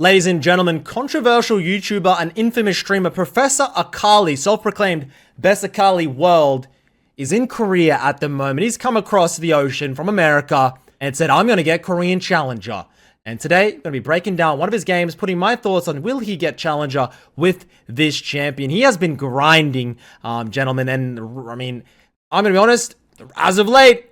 Ladies and gentlemen, controversial YouTuber and infamous streamer Professor Akali, self-proclaimed best Akali world, is in Korea at the moment. He's come across the ocean from America and said, I'm going to get Korean Challenger. And today, I'm going to be breaking down one of his games, putting my thoughts on will he get Challenger with this champion. He has been grinding, gentlemen, and I mean, I'm going to be honest, as of late,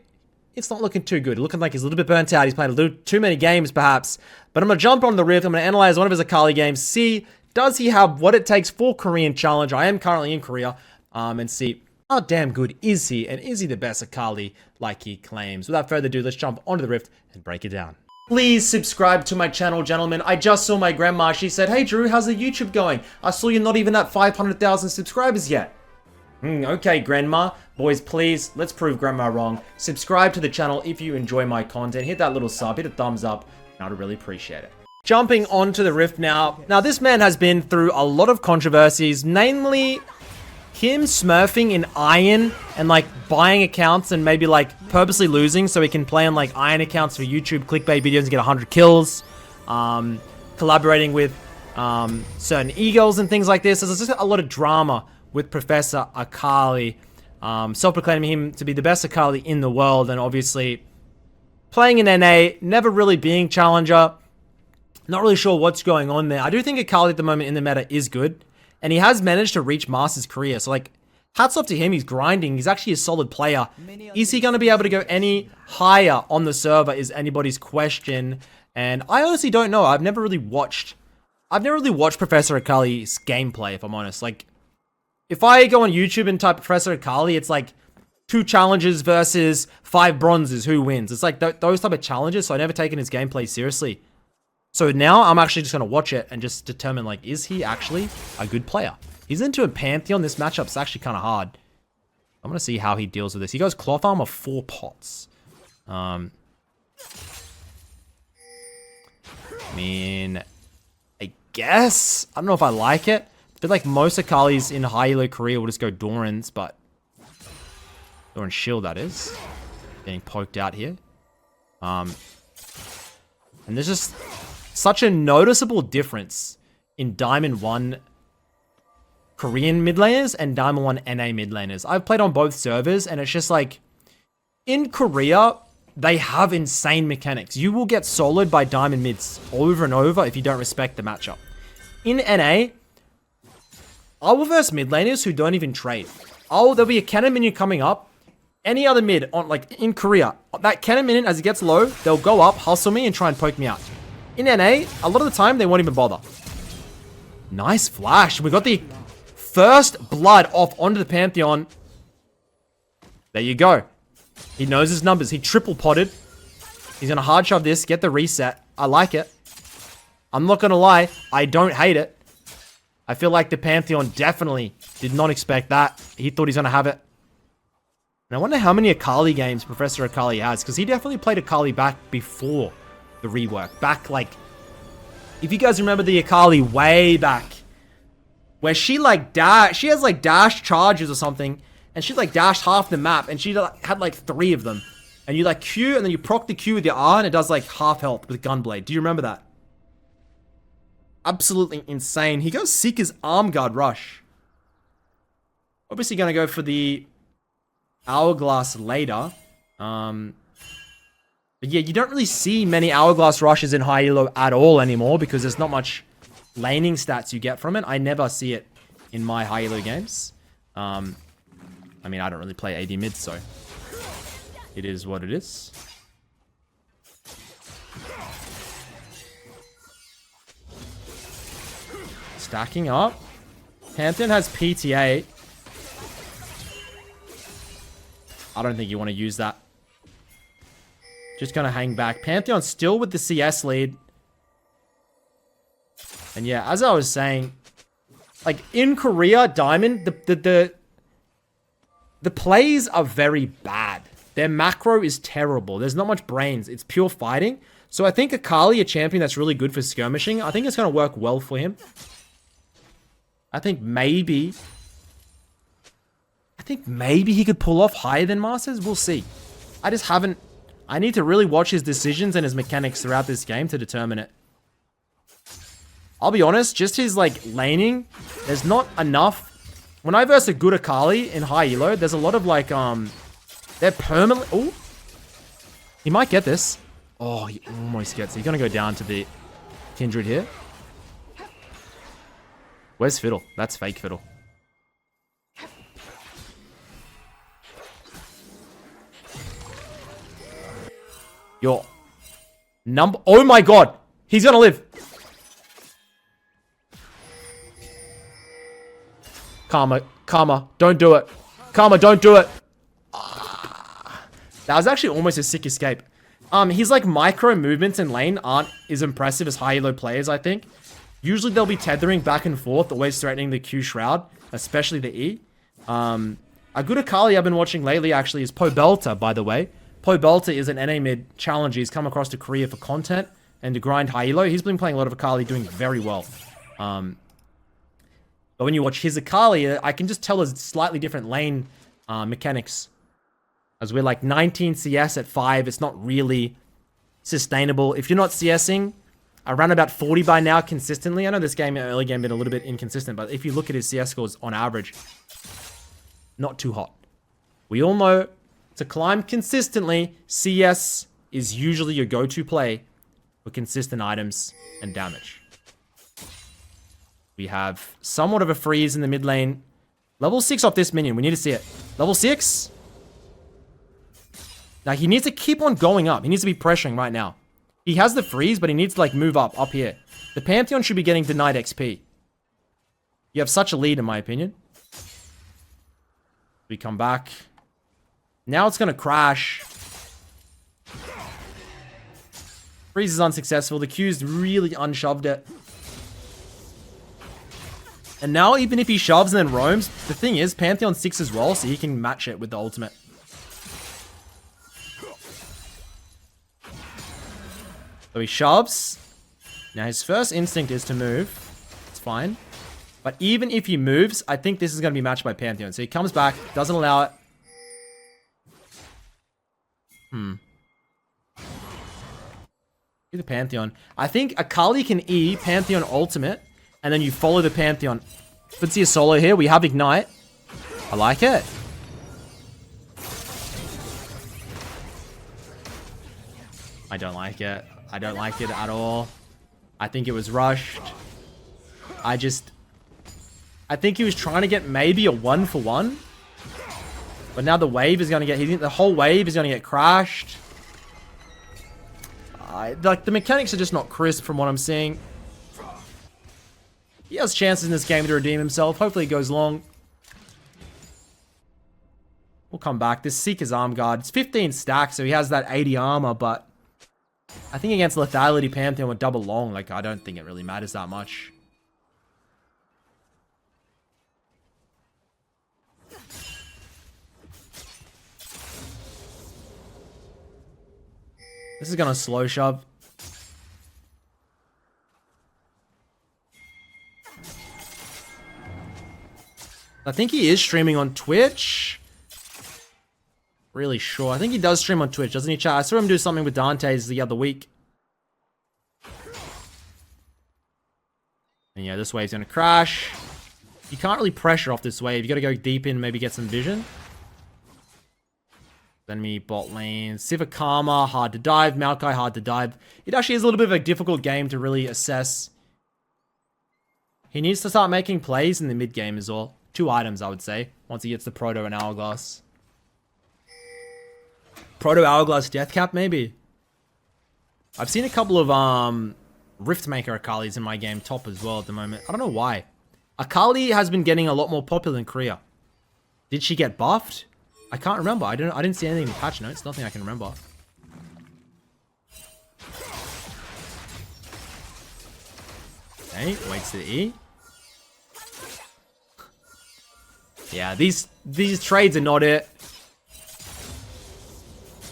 it's not looking too good. Looking like he's a little bit burnt out. He's played a little too many games, perhaps. But I'm going to jump on the rift. I'm going to analyze one of his Akali games, see, does he have what it takes for Korean Challenger? I am currently in Korea, and see how damn good is he, and is he the best Akali like he claims? Without further ado, let's jump onto the rift and break it down. Please subscribe to my channel, gentlemen. I just saw my grandma. She said, hey, Drew, how's the YouTube going? I saw you're not even at 500,000 subscribers yet. Okay, Grandma. Boys, please, let's prove Grandma wrong. Subscribe to the channel if you enjoy my content. Hit that little sub, hit a thumbs up, and I'd really appreciate it. Jumping onto the rift now. Now, this man has been through a lot of controversies, namely him smurfing in Iron and like buying accounts and maybe like purposely losing so he can play on like Iron accounts for YouTube clickbait videos and get 100 kills. Collaborating with certain egos and things like this. There's just a lot of drama with Professor Akali, self-proclaiming him to be the best Akali in the world, and obviously playing in NA, never really being Challenger. Not really sure what's going on there. I do think Akali at the moment in the meta is good, and he has managed to reach Masters career, so like, hats off to him. He's grinding. He's actually a solid player. Is he going to be able to go any higher on the server is anybody's question, and I honestly don't know. I've never really watched Professor Akali's gameplay, if I'm honest. Like, if I go on YouTube and type Professor Akali, it's like 2 challenges versus 5 bronzes, who wins? It's like those type of challenges, so I've never taken his gameplay seriously. So now I'm actually just going to watch it and just determine, like, is he actually a good player? He's into a Pantheon. This matchup's actually kind of hard. I'm going to see how he deals with this. He goes Cloth Armor 4 pots. I mean, I guess. I don't know if I like it. I feel like most Akalis in high elo career will just go Doran's, but Doran Shield, that is. Getting poked out here. And there's just such a noticeable difference in Diamond 1 Korean mid laners and Diamond 1 NA mid laners. I've played on both servers, and it's just like, in Korea, they have insane mechanics. You will get soloed by Diamond mids over and over if you don't respect the matchup. In NA, I will verse mid laners who don't even trade. There'll be a cannon minion coming up. Any other mid, on like in Korea, that cannon minion, as it gets low, they'll go up, hustle me, and try and poke me out. In NA, a lot of the time, they won't even bother. Nice flash. We got the first blood off onto the Pantheon. There you go. He knows his numbers. He triple potted. He's going to hard shove this, get the reset. I like it. I'm not going to lie. I don't hate it. I feel like the Pantheon definitely did not expect that. He thought he's going to have it. And I wonder how many Akali games Professor Akali has, because he definitely played Akali back before the rework. Back, like, if you guys remember the Akali way back, where she, like, she has, like, dash charges or something, and she, like, dashed half the map, and she had, like, 3 of them. And you, like, Q, and then you proc the Q with your R, and it does, like, half health with Gunblade. Do you remember that? Absolutely insane. He goes Seeker's Arm Guard Rush. Obviously going to go for the Hourglass later. But yeah, you don't really see many Hourglass Rushes in high elo at all anymore because there's not much laning stats you get from it. I never see it in my high elo games. I mean, I don't really play AD mid, so it is what it is. Stacking up. Pantheon has PTA. I don't think you want to use that. Just going to hang back. Pantheon still with the CS lead. And yeah, as I was saying, like in Korea, Diamond, the plays are very bad. Their macro is terrible. There's not much brains. It's pure fighting. So I think Akali, a champion that's really good for skirmishing, I think it's going to work well for him. I think maybe he could pull off higher than Masters. We'll see. I just haven't I need to really watch his decisions and his mechanics throughout this game to determine it. I'll be honest, just his, like, laning, there's not enough. When I verse a good Akali in high elo, there's a lot of, like, they're permanently... Oh! He might get this. Oh, he almost gets it. He's gonna go down to the Kindred here. Where's Fiddle? That's fake Fiddle. Your number... Oh my god! He's gonna live! Karma. Karma. Don't do it. Karma, don't do it. That was actually almost a sick escape. His like micro movements in lane aren't as impressive as high elo players, I think. Usually they'll be tethering back and forth, always threatening the Q shroud, especially the E. A good Akali I've been watching lately actually is Pobelta, by the way. Pobelta is an NA mid challenger. He's come across to Korea for content and to grind high elo. He's been playing a lot of Akali, doing very well. But when you watch his Akali, I can just tell there's slightly different lane mechanics. As we're like 19 CS at 5, it's not really sustainable. If you're not CSing around about 40 by now consistently, I know this game, early game, been a little bit inconsistent, but if you look at his CS scores on average, not too hot. We all know to climb consistently, CS is usually your go-to play for consistent items and damage. We have somewhat of a freeze in the mid lane. Level 6 off this minion. We need to see it. Level 6. Now, he needs to keep on going up. He needs to be pressuring right now. He has the freeze, but he needs to, like, move up here. The Pantheon should be getting denied XP. You have such a lead, in my opinion. We come back. Now it's going to crash. Freeze is unsuccessful. The Q's really unshoved it. And now, even if he shoves and then roams, the thing is, Pantheon 6 as well, so he can match it with the ultimate. So he shoves. Now his first instinct is to move. It's fine. But even if he moves, I think this is going to be matched by Pantheon. So he comes back, doesn't allow it. The Pantheon. I think Akali can E, Pantheon ultimate, and then you follow the Pantheon. Let's see a solo here. We have Ignite. I like it. I don't like it. I don't like it at all. I think it was rushed. I think he was trying to get maybe a 1-for-1. But now the wave is going to get... the whole wave is going to get crashed. Like, the mechanics are just not crisp from what I'm seeing. He has chances in this game to redeem himself. Hopefully it goes long. We'll come back. This Seeker's arm guard. It's 15 stacks, so he has that 80 armor, but... I think against Lethality Pantheon with double long, like, I don't think it really matters that much. This is gonna slow shove. I think he is streaming on Twitch. Really sure. I think he does stream on Twitch, doesn't he, chat? I saw him do something with Dante's the other week. And yeah, this wave's gonna crash. You can't really pressure off this wave. You gotta go deep in, maybe get some vision. Then me bot lane. Siva Karma, hard to dive. Maokai, hard to dive. It actually is a little bit of a difficult game to really assess. He needs to start making plays in the mid game as well. 2 items, I would say, once he gets the Proto and Hourglass. Proto Hourglass Death Cap, maybe? I've seen a couple of Riftmaker Akalis in my game top as well at the moment. I don't know why. Akali has been getting a lot more popular in Korea. Did she get buffed? I can't remember. I didn't see anything in patch notes. Nothing I can remember. Okay, waits to E. Yeah, these trades are not it.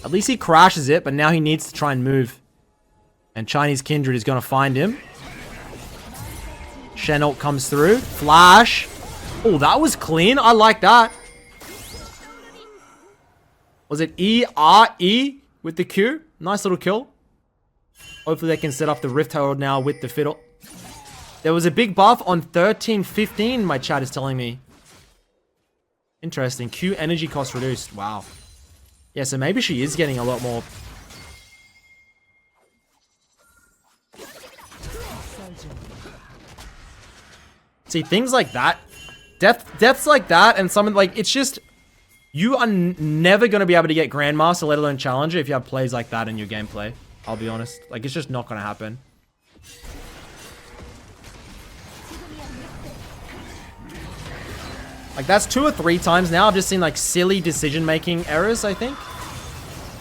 At least he crashes it, but now he needs to try and move. And Chinese Kindred is going to find him. Shen ult comes through. Flash. Oh, that was clean. I like that. Was it E-R-E with the Q? Nice little kill. Hopefully they can set up the Rift Herald now with the Fiddle. There was a big buff on 13-15, my chat is telling me. Interesting. Q energy cost reduced. Wow. Yeah, so maybe she is getting a lot more. See, things like that. Deaths like that and something like... It's just... You are never going to be able to get Grandmaster, let alone Challenger, if you have plays like that in your gameplay. I'll be honest. Like, it's just not going to happen. Like, that's 2 or 3 times now. I've just seen, like, silly decision-making errors, I think.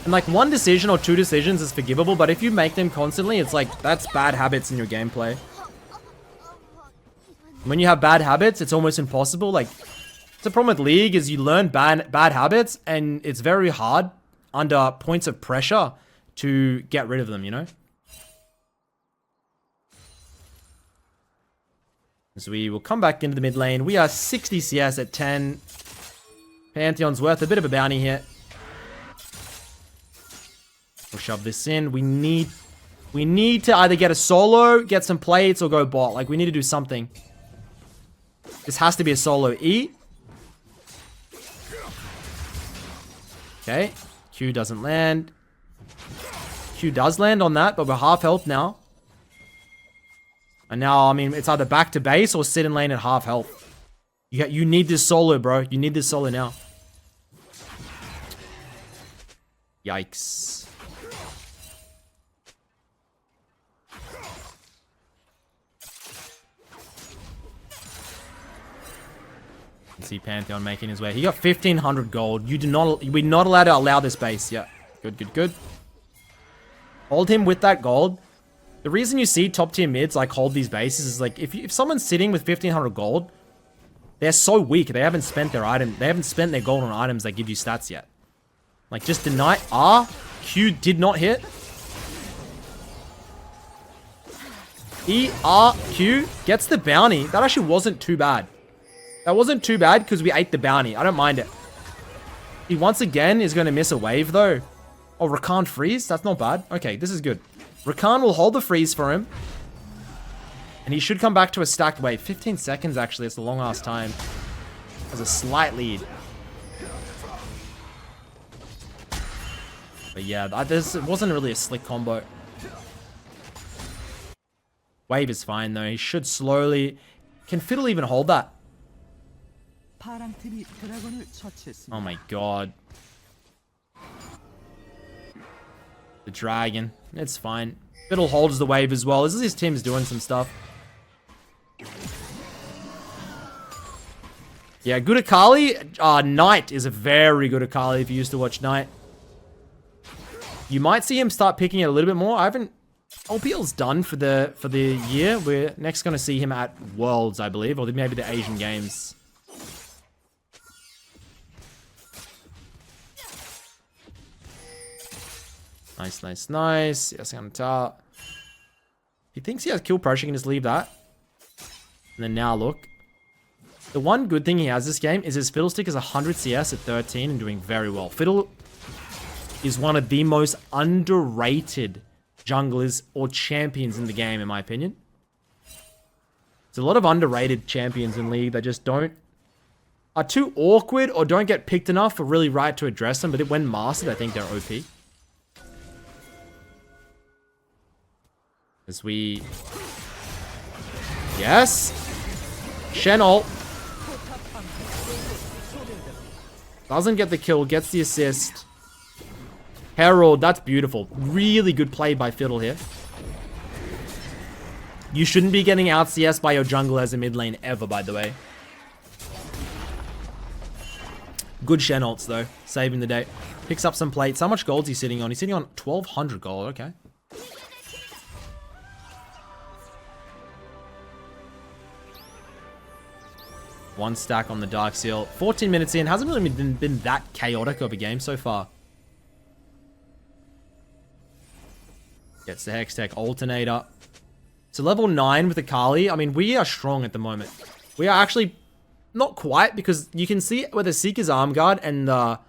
And, like, 1 decision or 2 decisions is forgivable, but if you make them constantly, it's like, that's bad habits in your gameplay. When you have bad habits, it's almost impossible. Like, the problem with League is you learn bad habits, and it's very hard under points of pressure to get rid of them, you know? So we will come back into the mid lane. We are 60 CS at 10. Pantheon's worth a bit of a bounty here. We'll shove this in. We need to either get a solo, get some plates, or go bot. Like, we need to do something. This has to be a solo E. Okay. Q doesn't land. Q does land on that, but we're half health now. And now, I mean, it's either back to base or sit in lane at half health. You need this solo, bro. You need this solo now. Yikes. See Pantheon making his way. He got 1,500 gold. We're not allowed to allow this base. Yeah. Good. Hold him with that gold. The reason you see top tier mids like hold these bases is like if someone's sitting with 1,500 gold, they're so weak. They haven't spent their item. They haven't spent their gold on items that give you stats yet. Like just deny R. Q did not hit. E R Q gets the bounty. That actually wasn't too bad. That wasn't too bad because we ate the bounty. I don't mind it. He once again is going to miss a wave though. Oh, Rakan freeze? That's not bad. Okay, this is good. Rakan will hold the freeze for him. And he should come back to a stacked wave. 15 seconds, actually. It's a long-ass time. Has a slight lead. But yeah, this wasn't really a slick combo. Wave is fine, though. He should slowly... Can Fiddle even hold that? Oh my god. The dragon. It's fine. Fiddle holds the wave as well. This is his team's doing some stuff. Yeah, good Akali. Knight is a very good Akali if you used to watch Knight. You might see him start picking it a little bit more. I haven't... LPL's done for the year. We're next going to see him at Worlds, I believe. Or maybe the Asian Games. Nice. Yes, on top. He thinks he has kill pressure. He can just leave that. And then now look. The one good thing he has this game is his Fiddlestick is 100 CS at 13 and doing very well. Fiddle is one of the most underrated junglers or champions in the game, in my opinion. There's a lot of underrated champions in League that just are too awkward or don't get picked enough for really right to address them. But when mastered, I think they're OP. As we... Yes! Shen ult. Doesn't get the kill, gets the assist. Herald, that's beautiful. Really good play by Fiddle here. You shouldn't be getting out CS by your jungler as a mid lane ever, by the way. Good Shen ults, though. Saving the day. Picks up some plates. How much gold is he sitting on? He's sitting on 1,200 gold. Okay. One stack on the Dark Seal. 14 minutes in. Hasn't really been that chaotic of a game so far. Gets the Hextech Alternator. So level 9 with Akali. I mean, we are strong at the moment. We are actually not quite, because you can see where the Seeker's Arm Guard and the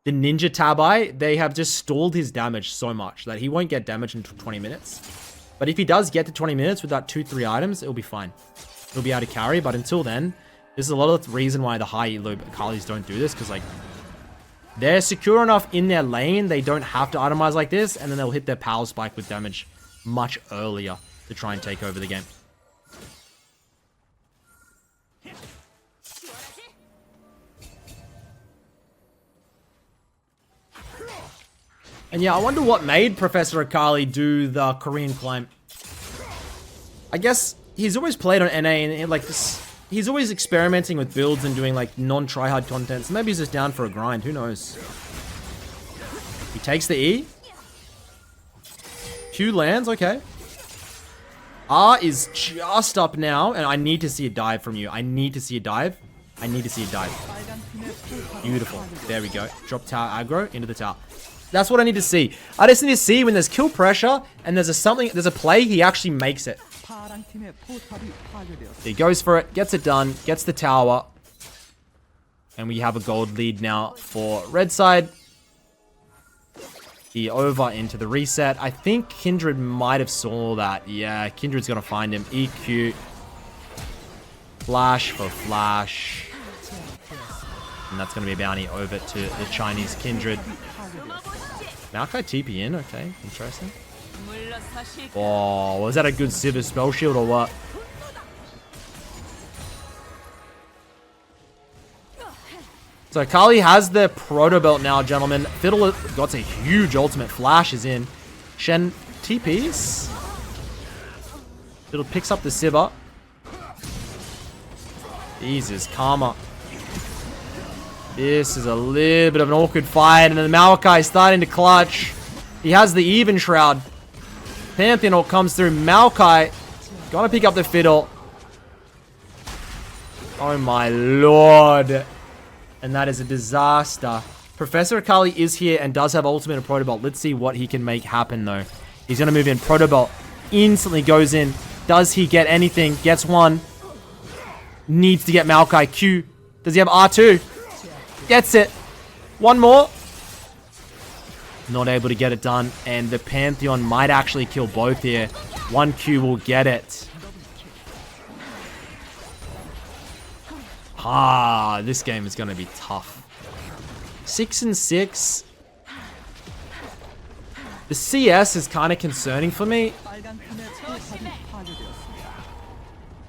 Ninja Tabai, they have just stalled his damage so much that he won't get damage until 20 minutes. But if he does get to 20 minutes with that 2-3 items, it'll be fine. He'll be able to carry, but until then, this is a lot of the reason why the high elo Akalis don't do this, because like, they're secure enough in their lane, they don't have to itemize like this, and then they'll hit their power spike with damage much earlier to try and take over the game. And yeah, I wonder what made Professor Akali do the Korean climb. I guess he's always played on NA and like this, he's always experimenting with builds and doing like non-tryhard content. So maybe he's just down for a grind, who knows. He takes the E. Q lands, okay. R is just up now, and I need to see a dive from you. I need to see a dive. I need to see a dive. Beautiful. There we go. Drop tower aggro into the tower. That's what I need to see. I just need to see when there's kill pressure and there's a play, he actually makes it. He goes for it, gets it done, gets the tower. And we have a gold lead now for red side. He over into the reset. I think Kindred might have saw that. Yeah, Kindred's gonna find him. EQ. Flash for flash. And that's gonna be a bounty over to the Chinese Kindred. Maokai TP in, okay, interesting. Oh, was that a good Sivir spell shield or what? So Akali has the Proto Belt now, gentlemen. Fiddle got a huge ultimate, flash is in. Shen TPs. Fiddle picks up the Sivir. Jesus, Karma. This is a little bit of an awkward fight, and then Maokai starting to clutch. He has the even shroud. Pantheon all comes through. Maokai gotta pick up the fiddle. Oh my lord. And that is a disaster. Professor Akali is here and does have ultimate and Protobelt. Let's see what he can make happen though. He's gonna move in. Protobelt instantly goes in. Does he get anything? Gets one. Needs to get Maokai. Q. Does he have R2? Gets it. One more. Not able to get it done. And the Pantheon might actually kill both here. One Q will get it. Ah, this game is going to be tough. 6 and 6. The CS is kind of concerning for me.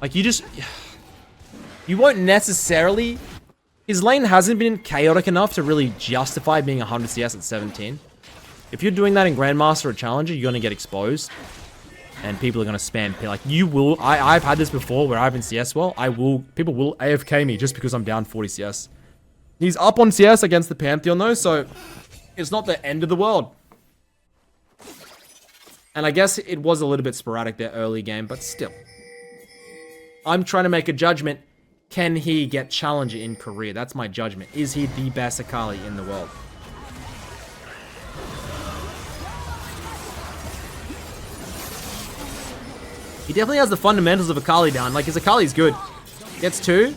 Like, you won't necessarily... His lane hasn't been chaotic enough to really justify being 100 CS at 17. If you're doing that in Grandmaster or Challenger, you're going to get exposed. And people are going to spam. Like, you will... I've had this before where I've been CS well. People will AFK me just because I'm down 40 CS. He's up on CS against the Pantheon though, so... It's not the end of the world. And I guess it was a little bit sporadic there early game, but still. I'm trying to make a judgment. Can he get Challenger in Korea? That's my judgment. Is he the best Akali in the world? He definitely has the fundamentals of Akali down. Like, his Akali's good. Gets 2.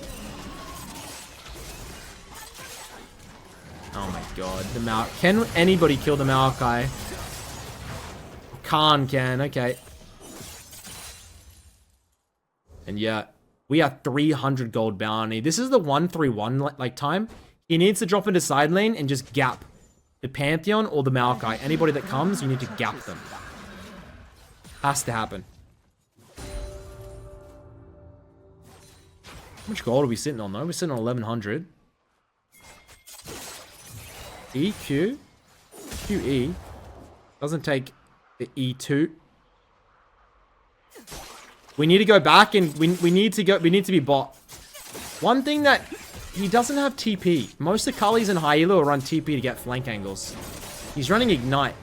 Oh my god. The Can anybody kill the Maokai? Khan can. Okay. And yeah. We are 300 gold bounty. This is the 1-3-1 like time. He needs to drop into side lane and just gap the Pantheon or the Maokai. Anybody that comes, you need to gap them. Has to happen. How much gold are we sitting on though? We're sitting on 1100. EQ. QE. Doesn't take the E2. We need to go back and we need to be bot. One thing that he doesn't have TP. Most Akalis and high elo will run TP to get flank angles. He's running Ignite.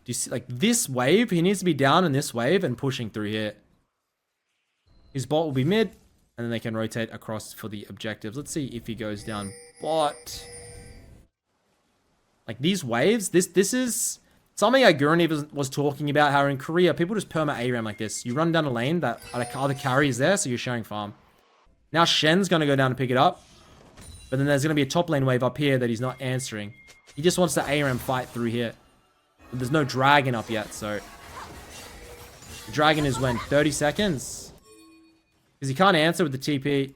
Do you see like this wave? He needs to be down in this wave and pushing through here. His bot will be mid, and then they can rotate across for the objectives. Let's see if he goes down bot. Like these waves, this is something Agurni was talking about, how in Korea, people just perma ARAM like this. You run down a lane, that other carry is there, so you're sharing farm. Now Shen's going to go down and pick it up. But then there's going to be a top lane wave up here that he's not answering. He just wants to ARAM fight through here. But there's no dragon up yet, so... The dragon is when? 30 seconds? Because he can't answer with the TP.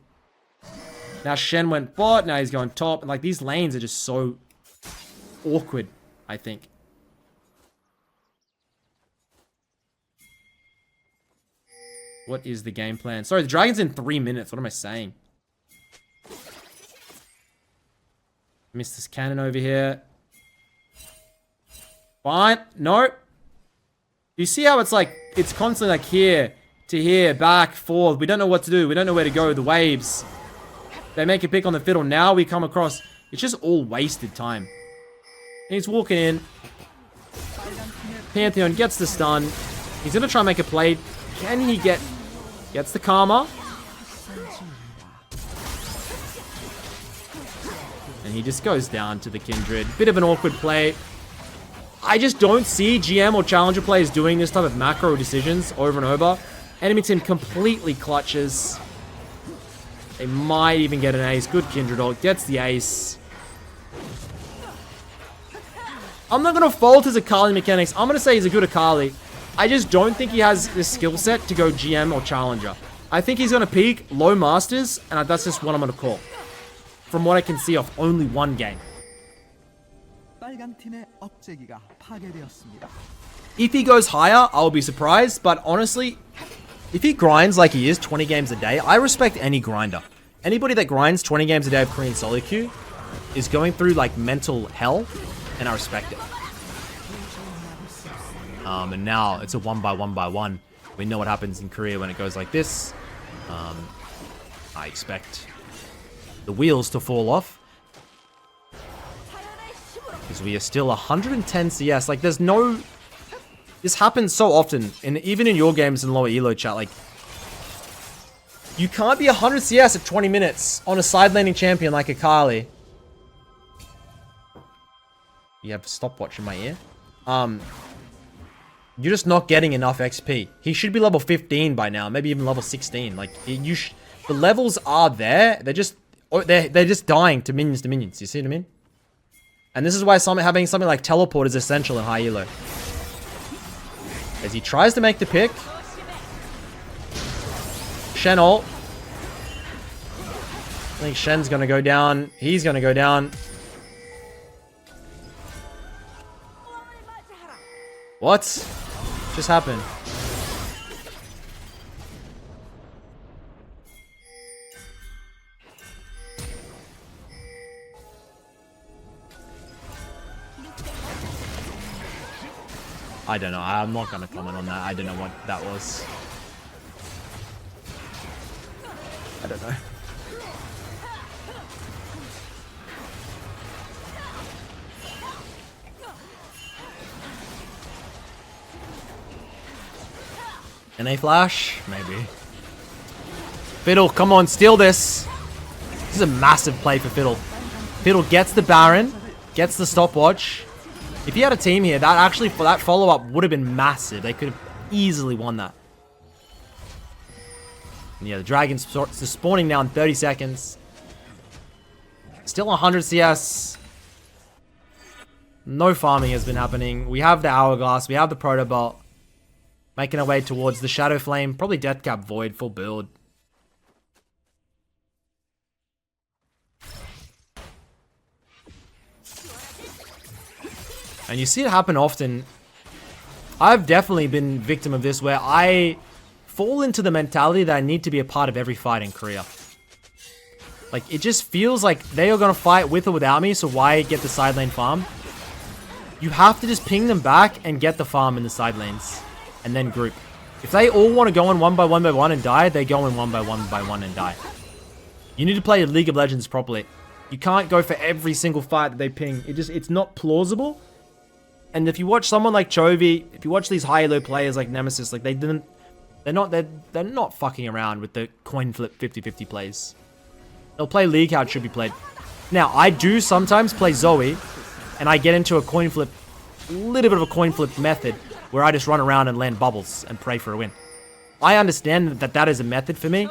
Now Shen went bot, now he's going top. And like, these lanes are just so awkward, I think. What is the game plan? Sorry, the dragon's in 3 minutes. What am I saying? Missed this cannon over here. Fine. Nope. You see how it's like, it's constantly like here to here, back, forth. We don't know what to do. We don't know where to go. The waves. They make a pick on the fiddle. Now we come across. It's just all wasted time. And he's walking in. Pantheon gets the stun. He's going to try and make a play. Can he get... Gets the karma. And he just goes down to the Kindred. Bit of an awkward play. I just don't see GM or Challenger players doing this type of macro decisions over and over. Enemy team completely clutches. They might even get an ace. Good Kindred ult. Gets the ace. I'm not going to fault his Akali mechanics. I'm going to say he's a good Akali. I just don't think he has the skill set to go GM or Challenger. I think he's going to peak low Masters, and that's just what I'm going to call. From what I can see off only one game. If he goes higher, I'll be surprised, but honestly, if he grinds like he is 20 games a day, I respect any grinder. Anybody that grinds 20 games a day of Korean solo queue is going through like mental hell, and I respect it. And now it's a 1x1x1. We know what happens in Korea when it goes like this. I expect the wheels to fall off. Because we are still 110 CS. Like, there's no... This happens so often. And even in your games in lower elo chat, like... You can't be 100 CS at 20 minutes on a side laning champion like Akali. You have a stopwatch in my ear. You're just not getting enough XP. He should be level 15 by now, maybe even level 16. Like, the levels are there. They're just dying to minions. You see what I mean? And this is why having something like teleport is essential in high elo. As he tries to make the pick. Shen ult. I think Shen's gonna go down. He's gonna go down. What just happened? I don't know. I'm not going to comment on that. I don't know what that was. I don't know. NA flash? Maybe. Fiddle, come on, steal this. This is a massive play for Fiddle. Fiddle gets the Baron, gets the stopwatch. If he had a team here, that follow-up would have been massive. They could have easily won that. And yeah, the Dragon's spawning now in 30 seconds. Still 100 CS. No farming has been happening. We have the Hourglass. We have the Proto Bolt. Making our way towards the Shadow Flame. Probably Deathcap Void, full build. And you see it happen often. I've definitely been victim of this where I fall into the mentality that I need to be a part of every fight in Korea. Like, it just feels like they are going to fight with or without me, so why get the side lane farm? You have to just ping them back and get the farm in the side lanes. And then group. If they all want to go in 1x1x1 and die, they go in 1x1x1 and die. You need to play League of Legends properly. You can't go for every single fight that they ping. It's not plausible. And if you watch someone like Chovy, if you watch these high elo players like Nemesis, like they're not fucking around with the coin flip 50-50 plays. They'll play League how it should be played. Now, I do sometimes play Zoe, and I get into a coin flip, little bit of a coin flip method, where I just run around and land bubbles and pray for a win. I understand that that is a method for me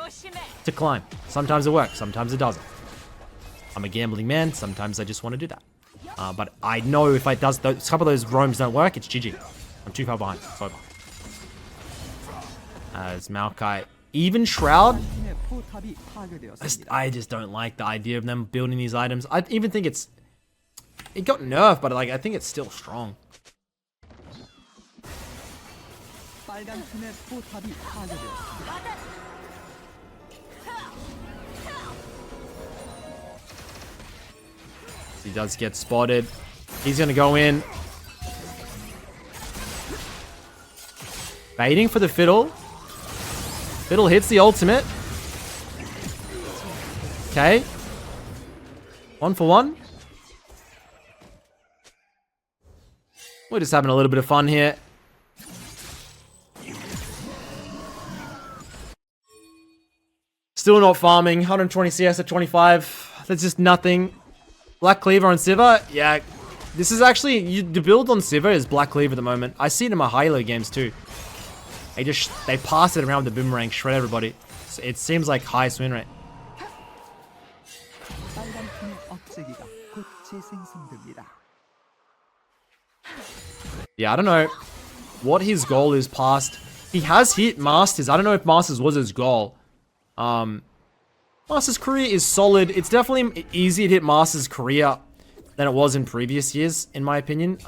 to climb. Sometimes it works, sometimes it doesn't. I'm a gambling man, sometimes I just want to do that. But I know if it does, a couple of those roams don't work, it's GG. I'm too far behind. It's over. As Maokai, even Shroud. I just don't like the idea of them building these items. I even think it got nerfed, but like I think it's still strong. He does get spotted. He's gonna go in. Baiting for the Fiddle. Fiddle hits the ultimate. Okay. 1 for 1. We're just having a little bit of fun here. Still not farming. 120 CS at 25. That's just nothing. Black Cleaver on Sivir. Yeah. This is actually... the build on Sivir is Black Cleaver at the moment. I see it in my Halo games too. They pass it around with the boomerang, shred everybody. So it seems like highest win rate. Yeah, I don't know what his goal is past. He has hit Masters. I don't know if Masters was his goal. Masters career is solid. It's definitely easier to hit Masters career than it was in previous years, in my opinion.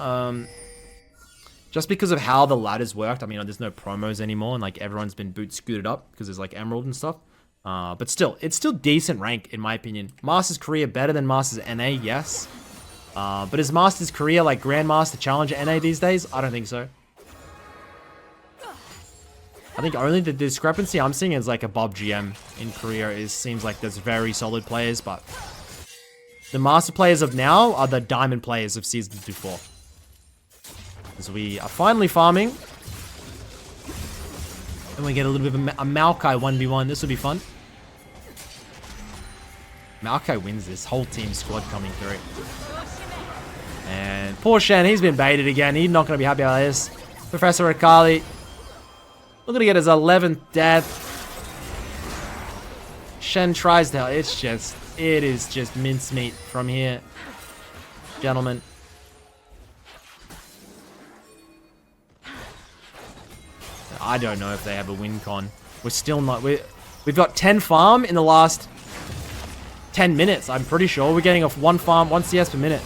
Just because of how the ladders worked. I mean, there's no promos anymore, and like everyone's been boot scooted up because there's like Emerald and stuff. But still, it's still decent rank in my opinion. Masters career better than Masters NA, yes. But is Masters career like Grandmaster Challenger NA these days? I don't think so. I think only the discrepancy I'm seeing is like above GM in Korea. Seems like there's very solid players, but the master players of now are the diamond players of season 2-4. As we are finally farming. And we get a little bit of a Maokai 1v1. This will be fun. Maokai wins this whole team squad coming through. And poor Shen, he's been baited again. He's not going to be happy about this. Professor Akali. Looking to get his 11th death. Shen tries to... it is just mincemeat from here. Gentlemen. I don't know if they have a win con. We're still not... We've got 10 farm in the last 10 minutes. I'm pretty sure we're getting off 1 farm, 1 CS per minute.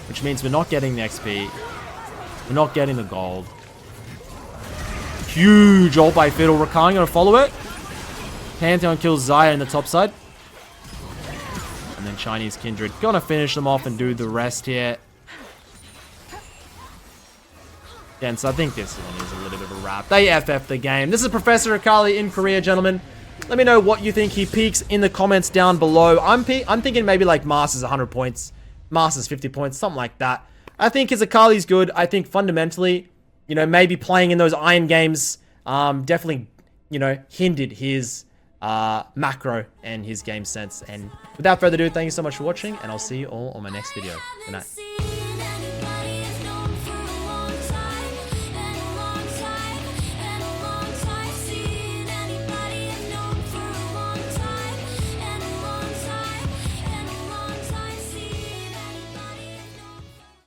Which means we're not getting the XP. We're not getting the gold. Huge ult by Fiddle. Rakan gonna follow it. Pantheon kills Zaya in the top side. And then Chinese Kindred gonna finish them off and do the rest here. Again, so I think this one is a little bit of a wrap. They FF the game. This is Professor Akali in Korea, gentlemen. Let me know what you think he peaks in the comments down below. I'm thinking maybe like Masters 100 points. Masters 50 points, something like that. I think his Akali's good. I think fundamentally, you know, maybe playing in those Iron games definitely, you know, hindered his macro and his game sense. And without further ado, thank you so much for watching, and I'll see you all on my next video. Good night.